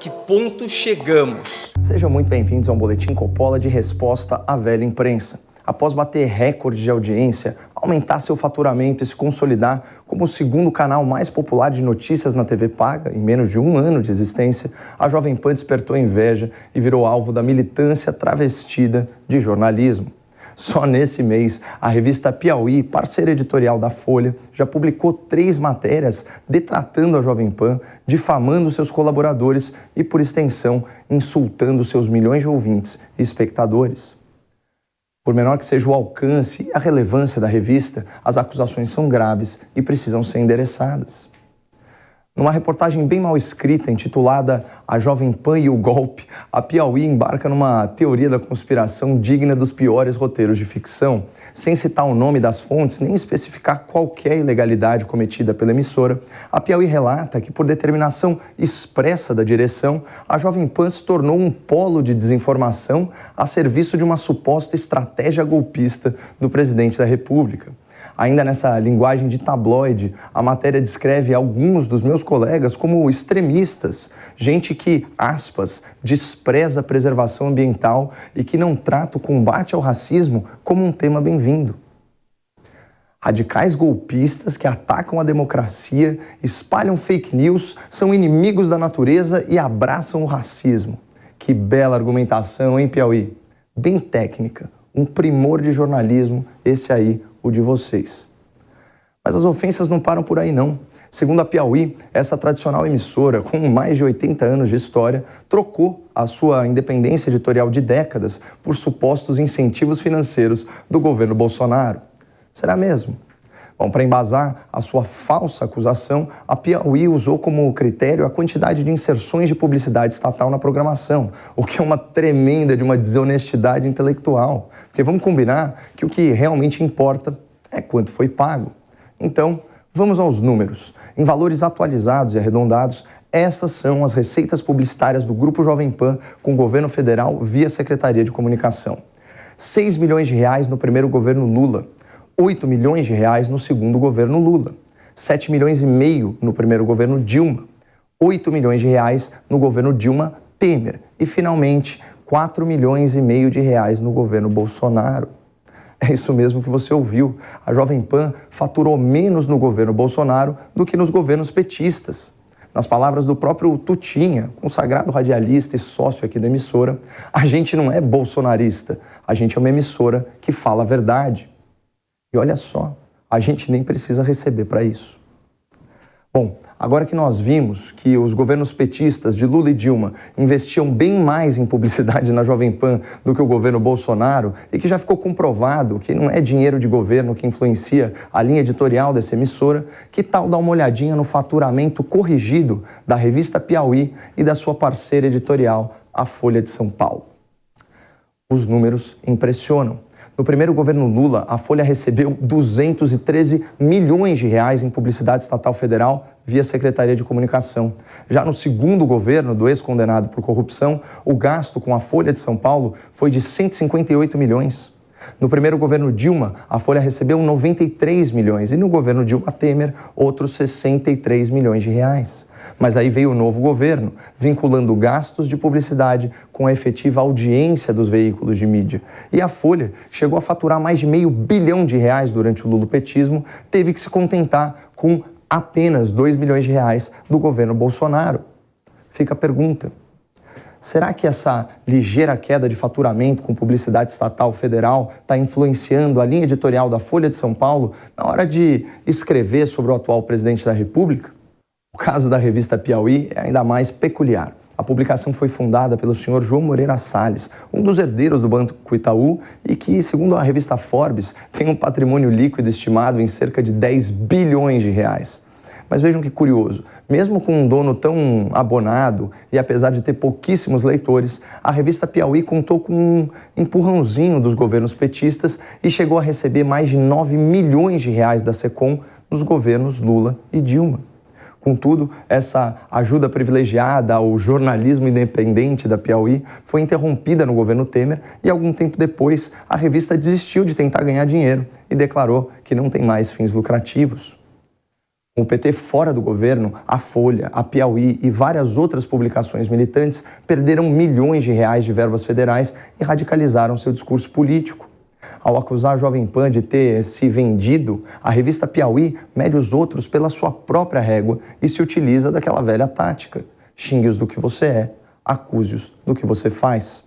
que ponto chegamos? Sejam muito bem-vindos a um boletim Coppola de resposta à velha imprensa. Após bater recorde de audiência, aumentar seu faturamento e se consolidar como o segundo canal mais popular de notícias na TV paga em menos de um ano de existência, a Jovem Pan despertou inveja e virou alvo da militância travestida de jornalismo. Só nesse mês, a revista Piauí, parceira editorial da Folha, já publicou 3 matérias detratando a Jovem Pan, difamando seus colaboradores e, por extensão, insultando seus milhões de ouvintes e espectadores. Por menor que seja o alcance e a relevância da revista, as acusações são graves e precisam ser endereçadas. Numa reportagem bem mal escrita, intitulada A Jovem Pan e o Golpe, a Piauí embarca numa teoria da conspiração digna dos piores roteiros de ficção, sem citar o nome das fontes nem especificar qualquer ilegalidade cometida pela emissora. A Piauí relata que, por determinação expressa da direção, a Jovem Pan se tornou um polo de desinformação a serviço de uma suposta estratégia golpista do presidente da República. Ainda nessa linguagem de tabloide, a matéria descreve alguns dos meus colegas como extremistas, gente que, aspas, despreza a preservação ambiental e que não trata o combate ao racismo como um tema bem-vindo. Radicais golpistas que atacam a democracia, espalham fake news, são inimigos da natureza e abraçam o racismo. Que bela argumentação, hein, Piauí? Bem técnica, um primor de jornalismo, esse aí, o de vocês. Mas as ofensas não param por aí, não. Segundo a Piauí, essa tradicional emissora, com mais de 80 anos de história, trocou a sua independência editorial de décadas por supostos incentivos financeiros do governo Bolsonaro. Será mesmo? Bom, para embasar a sua falsa acusação, a Piauí usou como critério a quantidade de inserções de publicidade estatal na programação, o que é uma tremenda de uma desonestidade intelectual. Porque vamos combinar que o que realmente importa é quanto foi pago. Então, vamos aos números. Em valores atualizados e arredondados, estas são as receitas publicitárias do Grupo Jovem Pan com o governo federal via Secretaria de Comunicação. 6 milhões de reais no primeiro governo Lula. 8 milhões de reais no segundo governo Lula, 7 milhões e meio no primeiro governo Dilma, 8 milhões de reais no governo Dilma Temer e, finalmente, 4 milhões e meio de reais no governo Bolsonaro. É isso mesmo que você ouviu. A Jovem Pan faturou menos no governo Bolsonaro do que nos governos petistas. Nas palavras do próprio Tutinha, consagrado radialista e sócio aqui da emissora, a gente não é bolsonarista, a gente é uma emissora que fala a verdade. E olha só, a gente nem precisa receber para isso. Bom, agora que nós vimos que os governos petistas de Lula e Dilma investiam bem mais em publicidade na Jovem Pan do que o governo Bolsonaro e que já ficou comprovado que não é dinheiro de governo que influencia a linha editorial dessa emissora, que tal dar uma olhadinha no faturamento corrigido da revista Piauí e da sua parceira editorial, a Folha de São Paulo? Os números impressionam. No primeiro governo Lula, a Folha recebeu 213 milhões de reais em publicidade estatal federal via Secretaria de Comunicação. Já no segundo governo do ex-condenado por corrupção, o gasto com a Folha de São Paulo foi de 158 milhões. No primeiro governo Dilma, a Folha recebeu 93 milhões e no governo Dilma Temer, outros 63 milhões de reais. Mas aí veio o novo governo, vinculando gastos de publicidade com a efetiva audiência dos veículos de mídia. E a Folha, que chegou a faturar mais de R$500 bilhão durante o lulopetismo, teve que se contentar com apenas R$2 milhões do governo Bolsonaro. Fica a pergunta: será que essa ligeira queda de faturamento com publicidade estatal federal está influenciando a linha editorial da Folha de São Paulo na hora de escrever sobre o atual presidente da República? O caso da revista Piauí é ainda mais peculiar. A publicação foi fundada pelo senhor João Moreira Salles, um dos herdeiros do Banco Itaú e que, segundo a revista Forbes, tem um patrimônio líquido estimado em cerca de 10 bilhões de reais. Mas vejam que curioso, mesmo com um dono tão abonado e apesar de ter pouquíssimos leitores, a revista Piauí contou com um empurrãozinho dos governos petistas e chegou a receber mais de 9 milhões de reais da Secom nos governos Lula e Dilma. Contudo, essa ajuda privilegiada ao jornalismo independente da Piauí foi interrompida no governo Temer e, algum tempo depois, a revista desistiu de tentar ganhar dinheiro e declarou que não tem mais fins lucrativos. Com o PT fora do governo, a Folha, a Piauí e várias outras publicações militantes perderam milhões de reais de verbas federais e radicalizaram seu discurso político. Ao acusar a Jovem Pan de ter se vendido, a revista Piauí mede os outros pela sua própria régua e se utiliza daquela velha tática: xingue-os do que você é, acuse-os do que você faz.